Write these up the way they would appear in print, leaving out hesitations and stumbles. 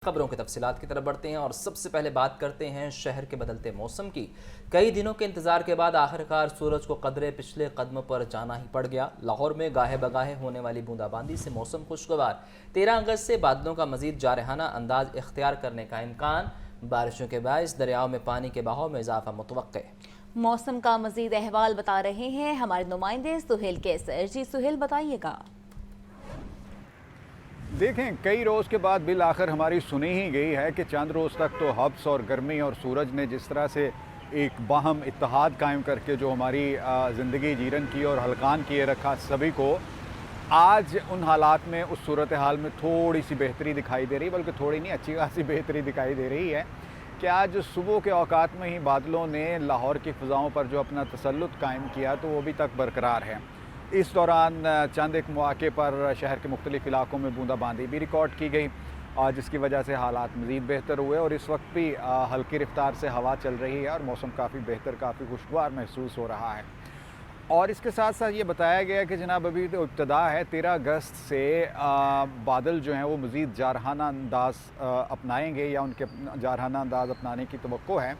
خبروں کی تفصیلات کی طرف بڑھتے ہیں اور سب سے پہلے بات کرتے ہیں شہر کے بدلتے موسم کی۔ کئی دنوں کے انتظار کے بعد آخرکار سورج کو قدرے پچھلے قدم پر جانا ہی پڑ گیا۔ لاہور میں گاہے بگاہے ہونے والی بوندا باندی سے موسم خوشگوار۔ 13 اگست سے بادلوں کا مزید جارحانہ انداز اختیار کرنے کا امکان۔ بارشوں کے باعث دریاؤں میں پانی کے بہاؤ میں اضافہ متوقع۔ موسم کا مزید احوال بتا رہے ہیں ہمارے نمائندے سہیل کیسر۔ جی سہیل، بتائیے گا۔ دیکھیں، کئی روز کے بعد بالآخر ہماری سنی ہی گئی ہے کہ چند روز تک تو حبس اور گرمی اور سورج نے جس طرح سے ایک باہم اتحاد قائم کر کے جو ہماری زندگی جیرن کی اور ہلکان کیے رکھا سبھی کو، آج ان حالات میں اس صورتحال میں تھوڑی سی بہتری دکھائی دے رہی، بلکہ تھوڑی نہیں، اچھی خاصی بہتری دکھائی دے رہی ہے کہ آج صبح کے اوقات میں ہی بادلوں نے لاہور کی فضاؤں پر جو اپنا تسلط قائم کیا تو وہ ابھی تک برقرار ہے۔ اس دوران چند ایک مواقع پر شہر کے مختلف علاقوں میں بوندا باندی بھی ریکارڈ کی گئی، جس کی وجہ سے حالات مزید بہتر ہوئے اور اس وقت بھی ہلکی رفتار سے ہوا چل رہی ہے اور موسم کافی بہتر، کافی خوشگوار محسوس ہو رہا ہے۔ اور اس کے ساتھ ساتھ یہ بتایا گیا کہ جناب ابھی تو ابتدا ہے، 13 اگست سے بادل جو ہیں وہ مزید جارحانہ انداز اپنائیں گے یا ان کے جارحانہ انداز اپنانے کی توقع ہے،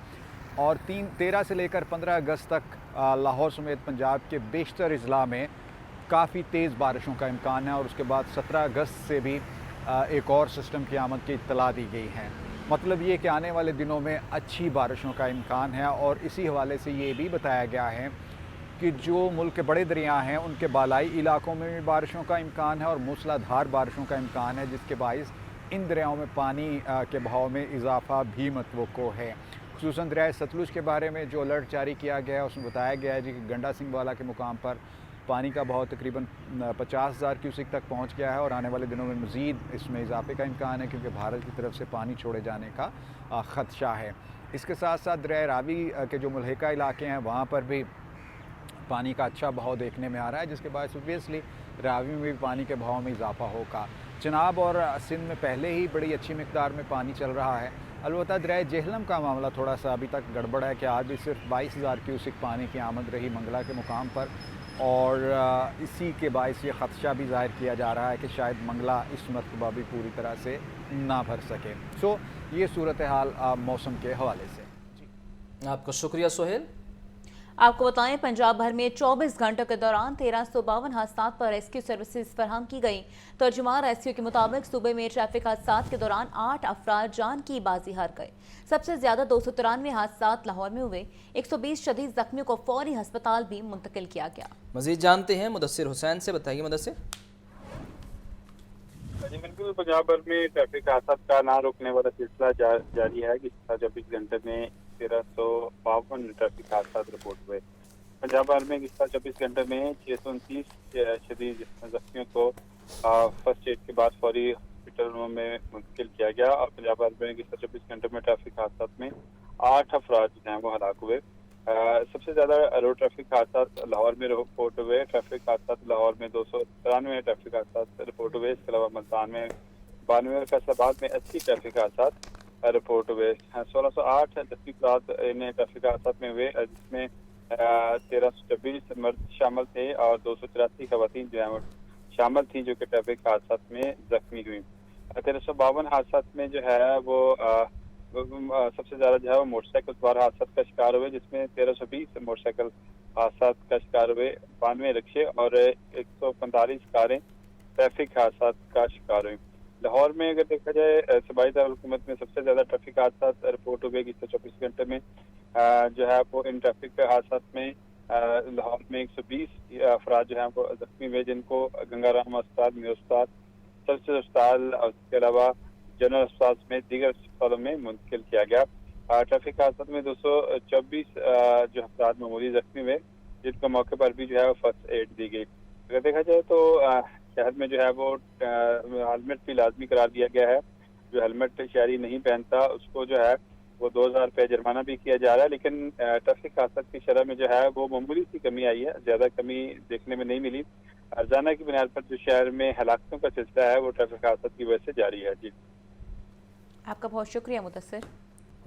اور 13 سے لے کر 15 اگست تک لاہور سمیت پنجاب کے بیشتر اضلاع میں کافی تیز بارشوں کا امکان ہے، اور اس کے بعد 17 اگست سے بھی ایک اور سسٹم کی آمد کی اطلاع دی گئی ہے۔ مطلب یہ کہ آنے والے دنوں میں اچھی بارشوں کا امکان ہے، اور اسی حوالے سے یہ بھی بتایا گیا ہے کہ جو ملک کے بڑے دریا ہیں ان کے بالائی علاقوں میں بھی بارشوں کا امکان ہے اور موسلا دھار بارشوں کا امکان ہے، جس کے باعث ان دریاؤں میں پانی کے بہاؤ میں اضافہ بھی متوقع ہے۔ خصوصاً دریائے ستلج کے بارے میں جو الرٹ جاری کیا گیا ہے اس میں بتایا گیا ہے کہ گنڈا سنگھ والا کے مقام پر پانی کا بہاؤ تقریباً 50,000 کیوسک تک پہنچ گیا ہے، اور آنے والے دنوں میں مزید اس میں اضافے کا امکان ہے کیونکہ بھارت کی طرف سے پانی چھوڑے جانے کا خدشہ ہے۔ اس کے ساتھ ساتھ دریائے راوی کے جو ملحقہ علاقے ہیں وہاں پر بھی پانی کا اچھا بہاؤ دیکھنے میں آ رہا ہے، جس کے باعث اوبویسلی راوی میں بھی پانی کے بہاؤ میں اضافہ ہوگا۔ چناب اور سندھ میں پہلے ہی بڑی اچھی مقدار میں پانی چل رہا ہے۔ البتہ دریائے جہلم کا معاملہ تھوڑا سا ابھی تک گڑبڑ ہے کہ آج بھی صرف 22,000 کیوسک پانی کی آمد رہی منگلا کے مقام پر، اور اسی کے باعث یہ خدشہ بھی ظاہر کیا جا رہا ہے کہ شاید منگلا اس مرتبہ بھی پوری طرح سے نہ بھر سکے۔ یہ صورتحال موسم کے حوالے سے۔ آپ کا شکریہ سہیل۔ آپ کو بتائیں، پنجاب بھر میں 24 گھنٹوں کے دوران 1352 حادثات پر ریسکیو سروسز فراہم کی گئی۔ ترجمان ریسکیو کے مطابق صوبے میں ٹریفک حادثات کے دوران 8 افراد جان کی بازی ہار گئے۔ سب سے زیادہ 293 حادثات لاہور میں ہوئے۔ 120 شدید زخمیوں کو فوری ہسپتال بھی منتقل کیا گیا۔ مزید جانتے ہیں مدثر حسین سے۔ بتائیے مدثر۔ جی بالکل، پنجاب بھر میں ٹریفک حادثات کا نہ روکنے والا سلسلہ جاری ہے۔ گزشتہ 24 گھنٹے میں 1352 ٹریفک حادثات رپورٹ ہوئے۔ پنجاب بھر میں گزشتہ 24 گھنٹے میں 629 شدید زخمیوں کو فرسٹ ایڈ کے بعد فوری ہاسپٹلوں میں منتقل کیا گیا، اور پنجاب بھر میں گزشتہ 24 گھنٹے میں ٹریفک حادثات میں 8 افراد جو ہیں وہ ہلاک ہوئے۔ سب سے زیادہ روڈ ٹریفک حادثات لاہور میں رپورٹ ہوئے۔ ٹریفک حادثات لاہور میں 293 ٹریفک حادثات رپورٹ ہوئے۔ اس کے علاوہ ملتان میں 92 اور فیصل آباد میں 80 ٹریفک حادثات رپورٹ ہوئے۔ 1608 زخمی افراد ان ٹریفک حادثات میں ہوئے، جس میں 1326 مرد شامل تھے اور 284 خواتین جو ہیں شامل تھیں جو کہ ٹریفک حادثات میں زخمی ہوئی۔ 1352 حادثات میں جو ہے وہ سب سے زیادہ جو ہے وہ موٹر سائیکل سوار حادثات کا شکار ہوئے، جس میں 1320 موٹر سائیکل حادثات کا شکار ہوئے، 92 رکشے اور 145 کاریں ٹریفک حادثات کا شکار ہوئی۔ لاہور میں اگر دیکھا جائے، صوبائی دارالحکومت میں سب سے زیادہ ٹریفک حادثات رپورٹ ہوئے گزشتہ 24 گھنٹے میں جو ہے وہ ان ٹریفک حادثات میں لاہور میں 120 افراد جو ہیں وہ زخمی ہوئے، جن کو گنگا رام اسپتال، میو اسپتال، سرسد اسپتال اور اس کے علاوہ جنرل اسپتال میں دیگر اسپتالوں میں منتقل کیا گیا۔ ٹریفک حادثات میں 224 جو افراد معمولی زخمی ہوئے، جن کو موقع پر بھی جو ہے فرسٹ ایڈ دی گئی۔ اگر دیکھا جائے تو شہر میں جو ہے وہ ہیلمٹ بھی لازمی قرار دیا گیا ہے۔ جو ہیلمٹ شہری نہیں پہنتا اس کو جو ہے وہ 2,000 روپے جرمانہ بھی کیا جا رہا ہے، لیکن ٹریفک حادثات کی شرح میں جو ہے وہ معمولی سی کمی آئی ہے، زیادہ کمی دیکھنے میں نہیں ملی۔ ارزانہ کی بنیاد پر جو شہر میں ہلاکتوں کا سلسلہ ہے وہ ٹریفک حادثات کی وجہ سے جاری ہے۔ جی آپ کا بہت شکریہ Mudassar.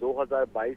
2022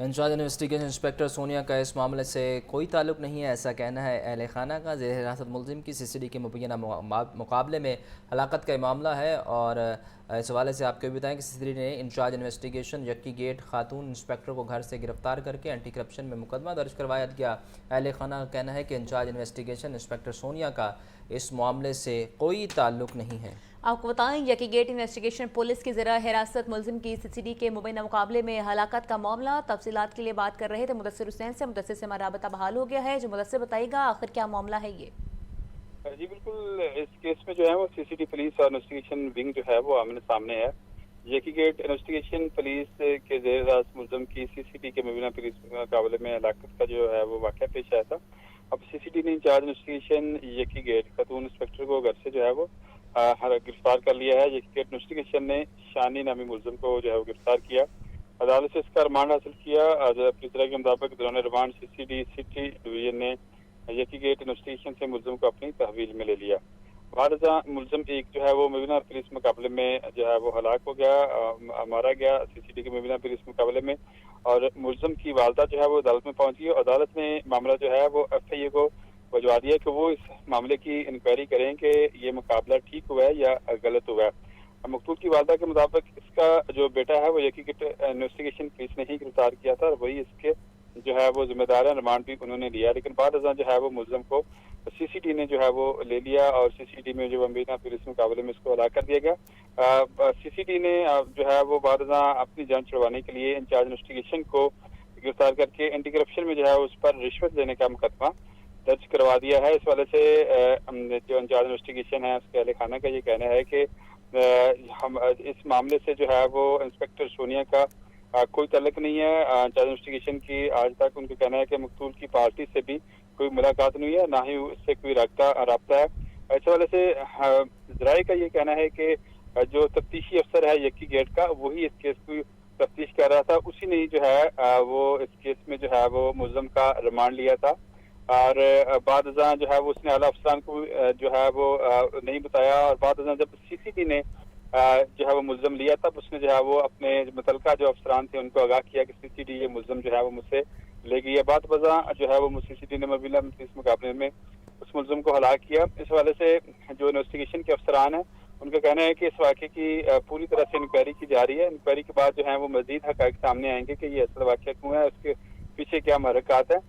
incharge investigation inspector Sonia کا اس معاملے سے کوئی تعلق نہیں ہے، ایسا کہنا ہے اہل خانہ کا۔ زیر حراست ملزم کی CCD کے مبینہ مقابلے میں ہلاکت کا معاملہ ہے، اور اس حوالے سے آپ کو بھی بتائیں کہ CCD نے انچارج انویسٹیگیشن یکی گیٹ خاتون انسپیکٹر کو گھر سے گرفتار کر کے اینٹی کرپشن میں مقدمہ درج کروایا گیا۔ اہل خانہ کا کہنا ہے کہ انچارج انویسٹیگیشن انسپیکٹر سونیا کا اس معاملے سے کوئی تعلق نہیں ہے۔ آپ کو بتائیں یکی گیٹ انویسٹیگیشن پولیس کی زیر حراست ملزم کی CCD کے مبینہ مقابلے میں ہلاکت کا معاملہ، تفصیلات کے لیے بات کر رہے تھے مدثر حسین سے۔ مدثر سے ہمارا رابطہ بحال ہو گیا ہے، جو مدثر بتائے گا آخر کیا معاملہ ہے یہ؟ جی بالکل، اس کیس میں جو ہے وہ CCD پولیس اور انویسٹیگیشن ونگ جو ہے وہ آمنے سامنے ہے۔ یکی گیٹ انویسٹیگیشن پولیس کے زیر حراست ملزم کی CCD کے مبینہ پولیس مقابلے میں ہلاکت کا جو ہے وہ واقعہ پیش آیا تھا۔ اب CCD نے انچارج انویسٹیگیشن یکی گیٹ خاتون انسپیکٹر کو گھر سے جو ہے وہ گرفتار کر لیا ہے۔ یکی گیٹ انویسٹیگیشن نے شانی نامی ملزم کو جو ہے وہ گرفتار کیا، عدالت سے اس کا ریمانڈ حاصل کیا۔ پریسرا کے مطابق دوران ریمانڈ CCD سٹی ڈویژن نے یکی گیٹ انویسٹیگیشن سے ملزم کو اپنی تحویل میں لے لیا۔ بعد ازاں ملزم ایک جو ہے وہ مبینہ پولیس مقابلے میں جو ہے وہ ہلاک ہو گیا، مارا گیا CCD کے مبینہ پولیس مقابلے میں، اور ملزم کی والدہ جو ہے وہ عدالت میں پہنچ گئی۔ عدالت نے معاملہ جو ہے وہ FIA کو بھجوا دیا کہ وہ اس معاملے کی انکوائری کریں کہ یہ مقابلہ ٹھیک ہوا ہے یا غلط ہوا ہے۔ مقتول کی والدہ کے مطابق اس کا جو بیٹا ہے وہ یکی گیٹ انویسٹیگیشن پولیس نے ہی گرفتار کیا تھا، اور وہی اس کے جو ہے وہ ذمہ دار ہیں، ریمانڈ بھی انہوں نے لیا، لیکن بعد ازاں جو ہے وہ ملزم کو CCD نے جو ہے وہ لے لیا، اور CCD میں جو مبینہ پولیس مقابلے میں اس کو ہلاک کر دیا گیا۔ CCD نے جو ہے وہ بعد ازاں اپنی جان چھڑوانے کے لیے انچارج انویسٹیگیشن کو گرفتار کر کے اینٹی کرپشن میں جو ہے اس پر رشوت لینے کا مقدمہ درج کروا دیا ہے۔ اس والے سے جو انچارج انویسٹیگیشن ہے اس کے اہل خانہ کا یہ کہنا ہے کہ ہم اس معاملے سے جو ہے وہ انسپیکٹر سونیا کا کوئی تعلق نہیں ہے۔ انچارج انویسٹیگیشن کی آج تک ان کا کہنا ہے کہ مقتول کی پارٹی سے بھی کوئی ملاقات نہیں ہے، نہ ہی اس سے کوئی رابطہ ہے۔ اس والے سے ذرائع کا یہ کہنا ہے کہ جو تفتیشی افسر ہے یکی گیٹ کا، وہی اس کیس کی تفتیش کر رہا تھا، اسی نے جو ہے وہ اس کیس میں جو ہے وہ ملزم کا ریمانڈ لیا تھا، اور بعد ازاں جو ہے وہ اس نے اعلیٰ افسران کو جو ہے وہ نہیں بتایا، اور بعد ازاں جب CCD نے جو ہے وہ ملزم لیا تب اس نے جو ہے وہ اپنے متعلقہ جو افسران تھے ان کو آگاہ کیا کہ CCD یہ ملزم جو ہے وہ مجھ سے لے گئی ہے۔ بعد بازاں جو ہے وہ CCD نے مبینہ اس مقابلے میں اس ملزم کو ہلاک کیا۔ اس حوالے سے جو انویسٹیگیشن کے افسران ہیں ان کا کہنا ہے کہ اس واقعے کی پوری طرح سے انکوائری کی جا رہی ہے۔ انکوائری کے بعد جو ہے وہ مزید حقائق سامنے آئیں گے کہ یہ اصل واقعہ کیوں ہے، اس کے پیچھے کیا محرکات ہیں۔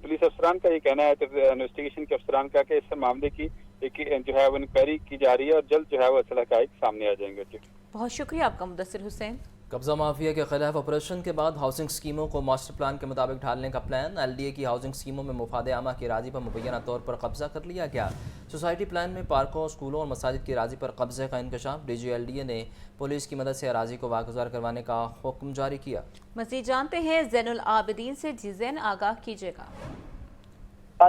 پولیس افسران کا یہ کہنا ہے انویسٹیگیشن کے افسران کا کہ اس معاملے کی جو ہے وہ انکوائری کی جا رہی ہے، اور جلد جو ہے وہ اصل حقائق سامنے آ جائیں گے۔ بہت شکریہ آپ کا مدثر حسین۔ قبضہ مافیا کے خلاف آپریشن کے بعد ہاؤسنگ اسکیموں کو ماسٹر پلان کے مطابق ڈھالنے کا پلان۔ LDA کی ہاؤسنگ اسکیموں میں مفاد عامہ کی اراضی پر مبینہ طور پر قبضہ کر لیا گیا۔ سوسائٹی پلان میں پارکوں، اسکولوں اور مساجد کی اراضی پر قبضے کا انکشاف۔ DG LDA نے پولیس کی مدد سے اراضی کو واگزار کروانے کا حکم جاری کیا۔ مزید جانتے ہیں زین العابدین سے۔ زین آگاہ کیجیے گا۔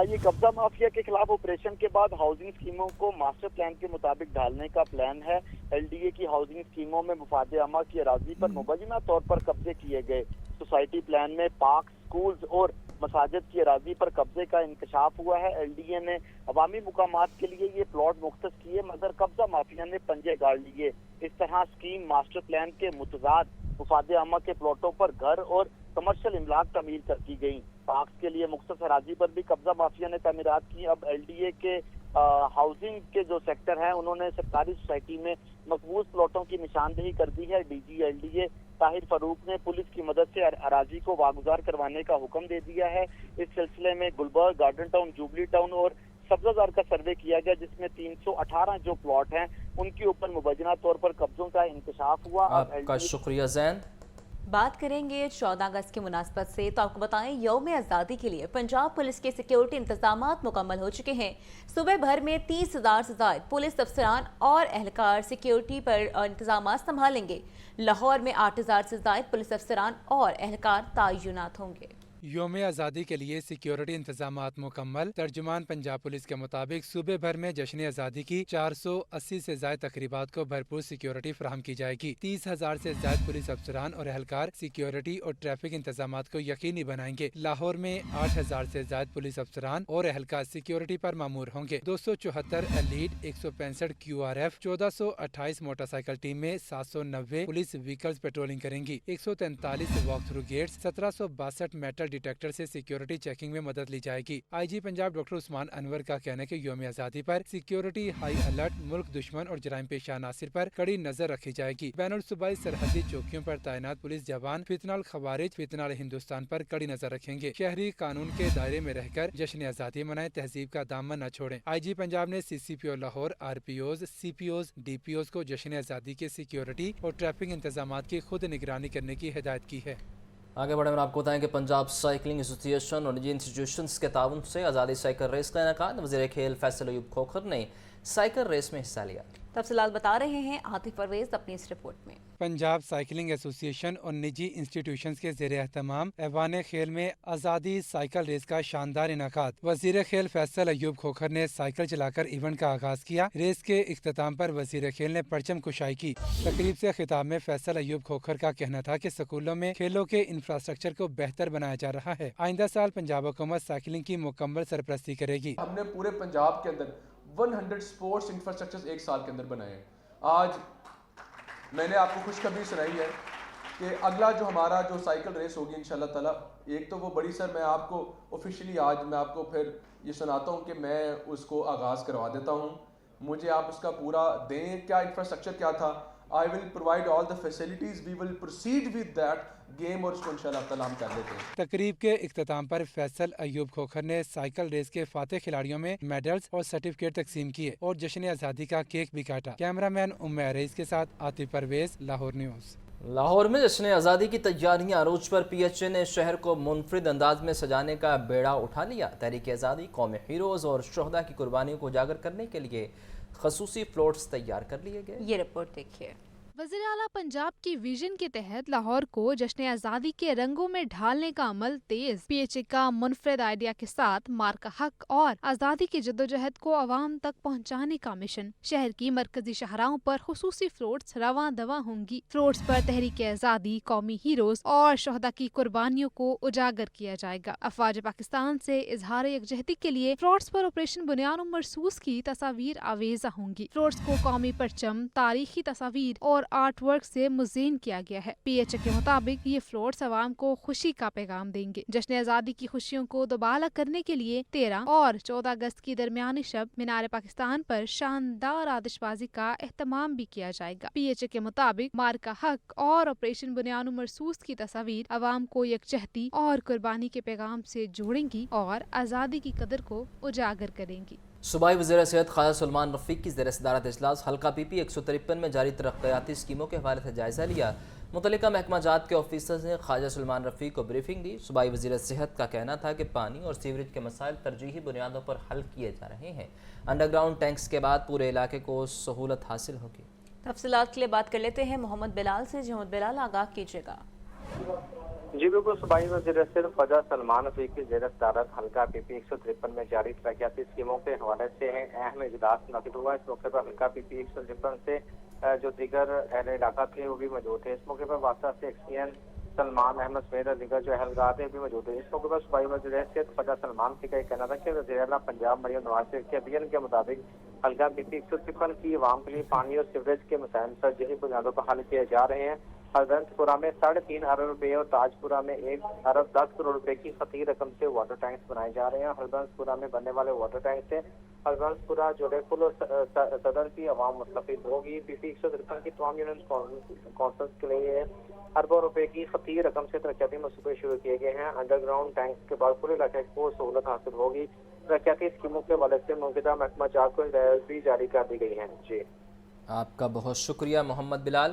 یہ قبضہ مافیا کے خلاف آپریشن کے بعد ہاؤسنگ اسکیموں کو ماسٹر پلان کے مطابق ڈھالنے کا پلان ہے۔ LDA کی ہاؤسنگ اسکیموں میں مفاد عامہ کی اراضی پر مبینہ طور پر قبضے کیے گئے۔ سوسائٹی پلان میں پارک، سکولز اور مساجد کی اراضی پر قبضے کا انکشاف ہوا ہے۔ LDA نے عوامی مقامات کے لیے یہ پلاٹ مختص کیے، مگر قبضہ مافیا نے پنجے گاڑ لیے۔ اس طرح اسکیم ماسٹر پلان کے متضاد مفاد عامہ کے پلاٹوں پر گھر اور کمرشل املاک تعمیر کر دی گئی۔ پارکس کے لیے مختص اراضی پر بھی قبضہ مافیا نے تعمیرات کی۔ اب LDA کے ہاؤسنگ کے جو سیکٹر ہیں انہوں نے سرکاری سوسائٹی میں مقبوض پلاٹوں کی نشاندہی کر دی ہے۔ DG LDA طاہر فاروق نے پولیس کی مدد سے اراضی کو واگزار کروانے کا حکم دے دیا ہے۔ اس سلسلے میں Gulberg, garden town, jubilee town اور سبزہ زار کا سروے کیا گیا، جس میں 318 جو پلاٹ ہیں ان کے اوپر مبینہ طور پر قبضوں کا انکشاف ہوا۔ آپ کا شکریہ زین۔ بات کریں گے 14 اگست کی مناسبت سے، تو آپ کو بتائیں یوم آزادی کے لیے پنجاب پولیس کے سیکیورٹی انتظامات مکمل ہو چکے ہیں۔ صوبے بھر میں 30,000 سے زائد پولیس افسران اور اہلکار سیکیورٹی پر انتظامات سنبھالیں گے۔ لاہور میں 8,000 سے زائد پولیس افسران اور اہلکار تعینات ہوں گے۔ یوم آزادی کے لیے سیکیورٹی انتظامات مکمل۔ ترجمان پنجاب پولیس کے مطابق صوبے بھر میں جشن آزادی کی 480 سے زائد تقریبات کو بھرپور سیکیورٹی فراہم کی جائے گی۔ 30,000 سے زائد پولیس افسران اور اہلکار سیکیورٹی اور ٹریفک انتظامات کو یقینی بنائیں گے۔ لاہور میں 8,000 سے زائد پولیس افسران اور اہلکار سیکیورٹی پر مامور ہوں گے۔ 274 ایلیٹ، 165 QRF، 1428 موٹر سائیکل ٹیمیں، 790 پولیس وہیکلز پیٹرولنگ کریں گی۔ 143 walk through gates, 1762 metal detector سے سیکیورٹی چیکنگ میں مدد لی جائے گی۔ آئی جی پنجاب ڈاکٹر عثمان انور کا کہنا ہے کہ یوم آزادی پر سیکیورٹی ہائی الرٹ، ملک دشمن اور جرائم پیشہ عناصر پر کڑی نظر رکھی جائے گی۔ بین الصوبائی سرحدی چوکیوں پر تعینات پولیس جوان فتنہ الخوارج، فتنہ ہندوستان پر کڑی نظر رکھیں گے۔ شہری قانون کے دائرے میں رہ کر جشن آزادی منائیں، تہذیب کا دامن نہ چھوڑیں۔ آئی جی پنجاب نے CCPO Lahore, RPOs، CPOs، DPOs کو جشن آزادی کے سیکیورٹی اور ٹریفک انتظامات کی خود نگرانی کرنے کی ہدایت کی ہے۔ آگے بڑھیں اور آپ کو بتائیں کہ پنجاب سائیکلنگ ایسوسی ایشن اور نجی انسٹیٹیوشنز کے تعاون سے آزادی سائیکل ریس کا انعقاد۔ وزیر کھیل فیصل ایوب کھوکھر نے سائیکل ریس میں حصہ لیا۔ تفصیلات بتا رہے ہیں عاطف پرویز اپنی اس رپورٹ میں۔ پنجاب سائیکلنگ ایسوسی ایشن اور نجی انسٹیٹیوشنز کے زیر اہتمام ایوان کھیل میں آزادی سائیکل ریس کا شاندار انعقاد۔ وزیر کھیل فیصل ایوب کھوکھر نے سائیکل چلا کر ایونٹ کا آغاز کیا۔ ریس کے اختتام پر وزیر کھیل نے پرچم کشائی کی۔ تقریب سے خطاب میں فیصل ایوب کھوکھر کا کہنا تھا کہ اسکولوں میں کھیلوں کے انفراسٹرکچر کو بہتر بنایا جا رہا ہے۔ آئندہ سال پنجاب حکومت سائیکلنگ کی مکمل سرپرستی کرے گی۔ ہم نے پورے پنجاب کے اندر 100 سپورٹس انفراسٹرکچر ایک سال کے اندر بنائے ہیں۔ آج میں نے آپ کو خوشخبری سنائی ہے کہ اگلا جو ہمارا جو سائیکل ریس ہوگی انشاءاللہ تعالیٰ، ایک تو وہ بڑی سر میں آپ کو آفیشلی آج میں آپ کو پھر یہ سناتا ہوں کہ میں اس کو آغاز کروا دیتا ہوں۔ مجھے آپ اس کا پورا دیں، کیا انفراسٹرکچر کیا تھا۔ I will provide all the facilities, we will proceed with that game اور اس کو انشاءاللہ تعالیٰ ہم کر دیتے ہیں۔ تقریب کے اختتام پر فیصل ایوب کھوکھر نے سائیکل ریس کے فاتح کھلاڑیوں میں میڈلز اور سرٹیفکیٹ تقسیم کیے اور جشن آزادی کا کیک بھی کاٹا۔ کیمرہ مین عریض کے ساتھ عاطف پرویز، لاہور نیوز۔ لاہور میں جشن آزادی کی تیاریاں عروج پر۔ PHA نے شہر کو منفرد انداز میں سجانے کا بیڑا اٹھا لیا۔ تحریک آزادی، قومی ہیروز اور شہداء کی قربانیوں کو اجاگر کرنے کے لیے خصوصی فلوٹس تیار کر لیے گئے۔ یہ رپورٹ دیکھیے۔ وزیر اعلیٰ پنجاب کی ویژن کے تحت لاہور کو جشن آزادی کے رنگوں میں ڈھالنے کا عمل تیز۔ PHA کا منفرد آئیڈیا کے ساتھ مارکہ حق اور آزادی کی جدوجہد کو عوام تک پہنچانے کا مشن۔ شہر کی مرکزی شاہراہوں پر خصوصی فلوٹس رواں دواں ہوں گی۔ فلوٹس پر تحریک آزادی، قومی ہیروز اور شہداء کی قربانیوں کو اجاگر کیا جائے گا۔ افواج پاکستان سے اظہار یکجہتی کے لیے فلوٹس پر آپریشن بنیاد مرصوص کی تصاویر آویزاں ہوں گی۔ فلوٹس کو قومی پرچم، تاریخی تصاویر اور آرٹ ورک سے مزین کیا گیا ہے۔ PHA کے مطابق یہ فلوٹس عوام کو خوشی کا پیغام دیں گے۔ جشن آزادی کی خوشیوں کو دوبالا کرنے کے لیے 13 اور 14 اگست کی درمیانی شب مینار پاکستان پر شاندار آتش بازی کا اہتمام بھی کیا جائے گا۔ PHA کے مطابق مارکہ حق اور آپریشن بنیاد مرصوص کی تصاویر عوام کو یکجہتی اور قربانی کے پیغام سے جوڑیں گی اور آزادی کی قدر کو اجاگر کریں گی۔ صوبائی وزیر صحت خواجہ سلمان رفیق کی زیر صدارت اجلاس حلقہ PP 153 میں جاری ترقیاتی اسکیموں کے حوالے سے جائزہ لیا۔ متعلقہ محکمہ جات کے آفیسرز نے خواجہ سلمان رفیق کو بریفنگ دی۔ صوبائی وزیر صحت کا کہنا تھا کہ پانی اور سیوریج کے مسائل ترجیحی بنیادوں پر حل کیے جا رہے ہیں۔ انڈر گراؤنڈ ٹینکس کے بعد پورے علاقے کو سہولت حاصل ہوگی۔ تفصیلات کے لیے بات کر لیتے ہیں محمد بلال سے۔ محمد بلال، آگاہ کیجیے گا۔ جی بالکل، صوبائی وزیر صحت خواجہ سلمان رفیق کی زیر صدارت حلقہ PP 153 میں جاری ترقیاتی اسکیموں کے حوالے سے اہم اجلاس منعقد ہوا۔ اس موقع پر حلقہ PP 153 سے جو دیگر اہل علاقہ تھے وہ بھی موجود تھے۔ اس موقع پر واسطہ سے XPN سلمان احمد سمیت دیگر جو اہلکار تھے بھی موجود تھے۔ اس موقع پر صوبائی وزیر صحت خواجہ سلمان رفیق کا کہنا تھا کہ وزیر اعلیٰ پنجاب مریم نواز شریف کے بیان کے مطابق حلقہ PP 153 کی عوام کے لیے پانی اور سیوریج کے مسائل ترجیحی بنیادوں پر حل کیے جا رہے ہیں۔ ہربنس پورہ میں 3.5 ارب روپے اور تاج پورہ میں 1 ارب 10 کروڑ روپے کی خطیر رقم سے واٹر ٹینکس بنائے جا رہے ہیں۔ ہربنس پورہ میں بننے والے واٹر ٹینک سے ہربنس پورہ جوڑے پل اور صدر کی عوام مستفید ہوگی۔ PP 153 کی تمام یونین کونسلز کے لیے اربوں روپے کی خطیر رقم سے ترقیاتی منصوبے شروع کیے گئے ہیں۔ انڈر گراؤنڈ ٹینکس کے بعد پورے علاقے کو سہولت حاصل ہوگی۔ ترقیاتی اسکیموں کے حوالے سے منعقدہ محکمہ جات کو ہدایات بھی جاری کر دی گئی ہیں۔ جی، آپ کا بہت شکریہ محمد بلال۔